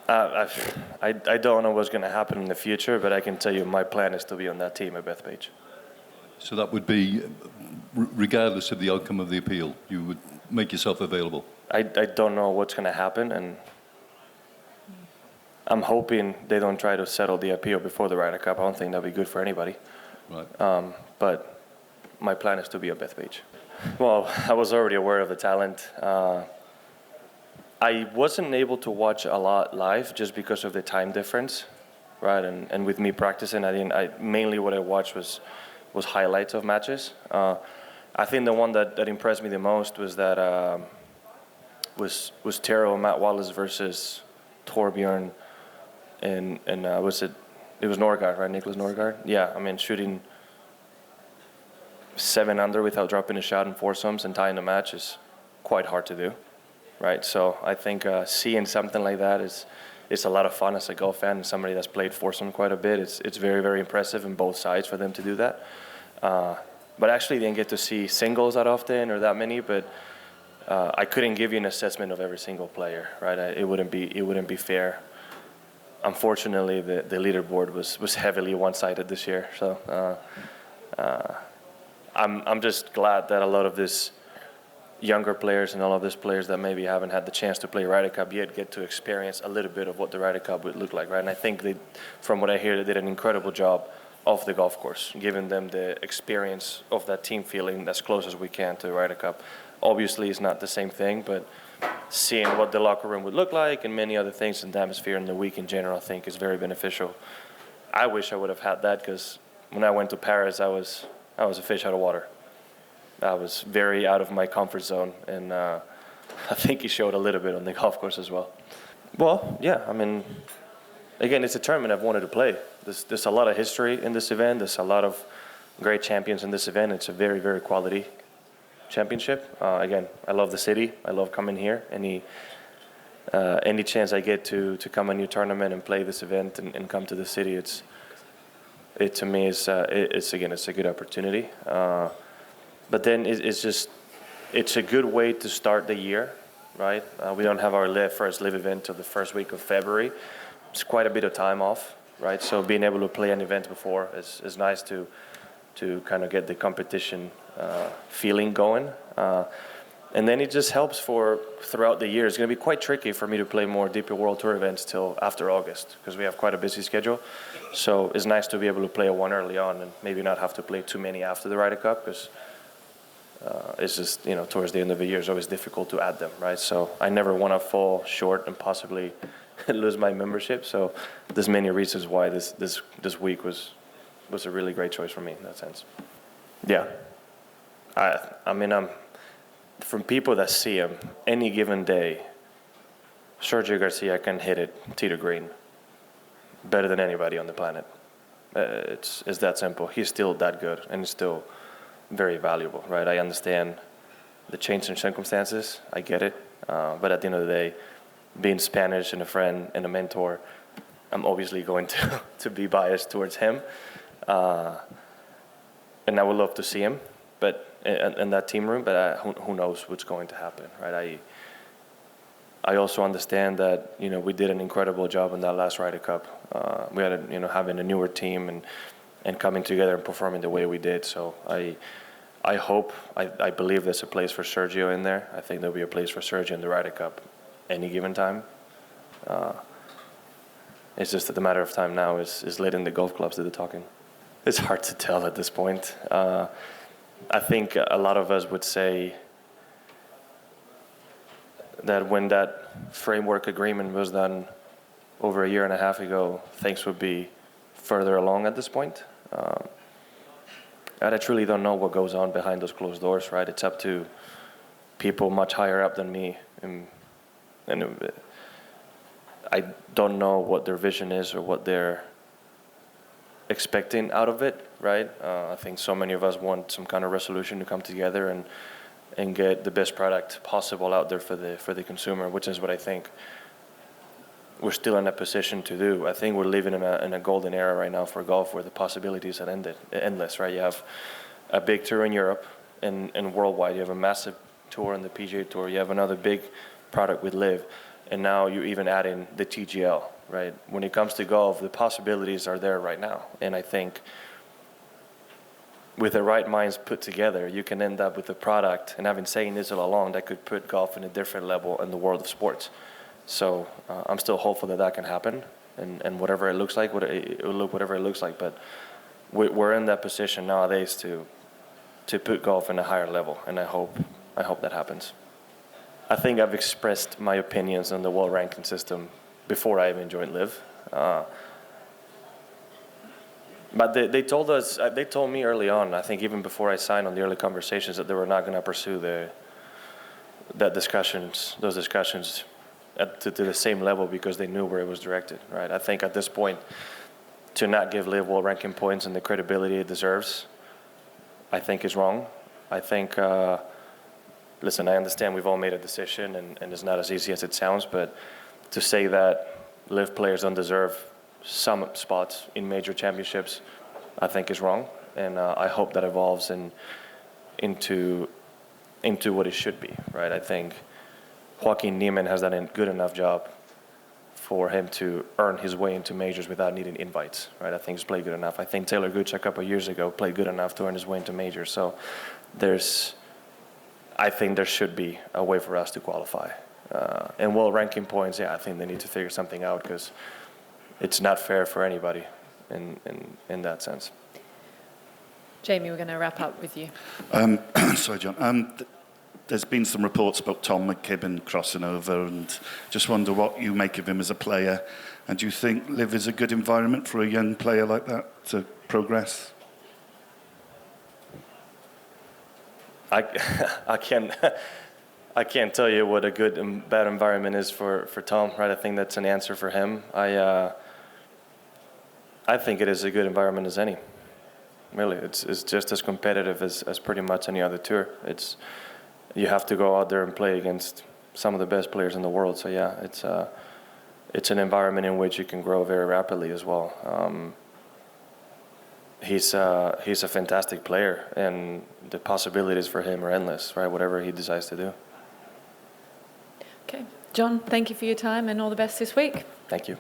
I don't know what's going to happen in the future, but I can tell you my plan is to be on that team at Bethpage. So that would be, regardless of the outcome of the appeal, you would make yourself available? I don't know what's going to happen, and I'm hoping they don't try to settle the appeal before the Ryder Cup. I don't think that would be good for anybody. Right. But my plan is to be at Bethpage. Well, I was already aware of the talent. I wasn't able to watch a lot live just because of the time difference, right? And with me practicing, mainly what I watched was highlights of matches. I think the one that impressed me the most was that was Taro and Matt Wallace versus Torbjorn and it was Norgard, right? Nicholas Norgard. Yeah, I mean shooting 7 under without dropping a shot in foursomes and tying the match is quite hard to do. Right, so I think seeing something like that is a lot of fun as a golf fan and somebody that's played foursome quite a bit. It's very, very impressive in both sides for them to do that. But actually didn't get to see singles that often or that many. But I couldn't give you an assessment of every single player. Right, it wouldn't be fair. Unfortunately, the leaderboard was heavily one-sided this year. So I'm just glad that a lot of this younger players and all of these players that maybe haven't had the chance to play Ryder Cup yet get to experience a little bit of what the Ryder Cup would look like, right? And I think from what I hear, they did an incredible job off the golf course, giving them the experience of that team feeling as close as we can to the Ryder Cup. Obviously, it's not the same thing, but seeing what the locker room would look like and many other things and the atmosphere in the week in general, I think is very beneficial. I wish I would have had that because when I went to Paris, I was a fish out of water. I was very out of my comfort zone, and I think he showed a little bit on the golf course as well. Well, yeah, I mean, again, it's a tournament I've wanted to play. There's a lot of history in this event. There's a lot of great champions in this event. It's a very, very quality championship. Again, I love the city. I love coming here. Any chance I get to come a new tournament and play this event and come to the city, to me it's a good opportunity. But then it's a good way to start the year, right? We don't have our first live event till the first week of February. It's quite a bit of time off, right? So being able to play an event before is nice to kind of get the competition feeling going. And then it just helps for throughout the year. It's going to be quite tricky for me to play more DP World Tour events till after August because we have quite a busy schedule. So it's nice to be able to play one early on and maybe not have to play too many after the Ryder Cup because it's just, towards the end of the year, it's always difficult to add them, right? So I never want to fall short and possibly lose my membership. So there's many reasons why this week was a really great choice for me in that sense. Yeah. I mean, from people that see him, any given day, Sergio Garcia can hit it tee to green better than anybody on the planet. It's that simple. He's still that good, and he's still very valuable, right? I understand the change in circumstances. I get it. But at the end of the day, being Spanish and a friend and a mentor, I'm obviously going to be biased towards him. And I would love to see him in that team room, but who knows what's going to happen, right? I also understand that, we did an incredible job in that last Ryder Cup. We had, having a newer team and coming together and performing the way we did. So I believe there's a place for Sergio in there. I think there'll be a place for Sergio in the Ryder Cup any given time. It's just that the matter of time now is letting the golf clubs do the talking. It's hard to tell at this point. I think a lot of us would say that when that framework agreement was done over a year and a half ago, things would be further along at this point. And I truly don't know what goes on behind those closed doors, right? It's up to people much higher up than me. And I don't know what their vision is or what they're expecting out of it, right? I think so many of us want some kind of resolution to come together and get the best product possible out there for the consumer, which is what I think we're still in a position to do. I think we're living in a golden era right now for golf where the possibilities are endless, right? You have a big tour in Europe and worldwide. You have a massive tour on the PGA Tour. You have another big product with LIV. and now you even add in the TGL, right? When it comes to golf, the possibilities are there right now, and I think with the right minds put together, you can end up with a product, and I've been saying this all along, that could put golf in a different level in the world of sports. So I'm still hopeful that that can happen, and whatever it looks like, it will look whatever it looks like. But we're in that position nowadays to put golf in a higher level, and I hope that happens. I think I've expressed my opinions on the world ranking system before I even joined LIV. But they told us, they told me early on, I think even before I signed on the early conversations, that they were not going to pursue those discussions to the same level because they knew where it was directed, right? I think at this point, to not give LIV world ranking points and the credibility it deserves, I think is wrong. I think, listen, I understand we've all made a decision and it's not as easy as it sounds, but to say that LIV players don't deserve some spots in major championships, I think is wrong, and I hope that evolves into what it should be, right? I think Joaquin Niemann has done a good enough job for him to earn his way into majors without needing invites, right? I think he's played good enough. I think Taylor Gooch a couple of years ago played good enough to earn his way into majors. So I think there should be a way for us to qualify. And world ranking points, yeah, I think they need to figure something out because it's not fair for anybody in that sense. Jamie, we're going to wrap up with you. Sorry, John. There's been some reports about Tom McKibben crossing over, and just wonder what you make of him as a player. And do you think LIV is a good environment for a young player like that to progress? I can't tell you what a good and bad environment is for Tom, right? I think that's an answer for him. I think it is a good environment as any. Really, it's just as competitive as pretty much any other tour. You have to go out there and play against some of the best players in the world. So yeah, it's an environment in which you can grow very rapidly as well. He's a fantastic player, and the possibilities for him are endless, right? Whatever he decides to do. Okay, Jon, thank you for your time and all the best this week. Thank you.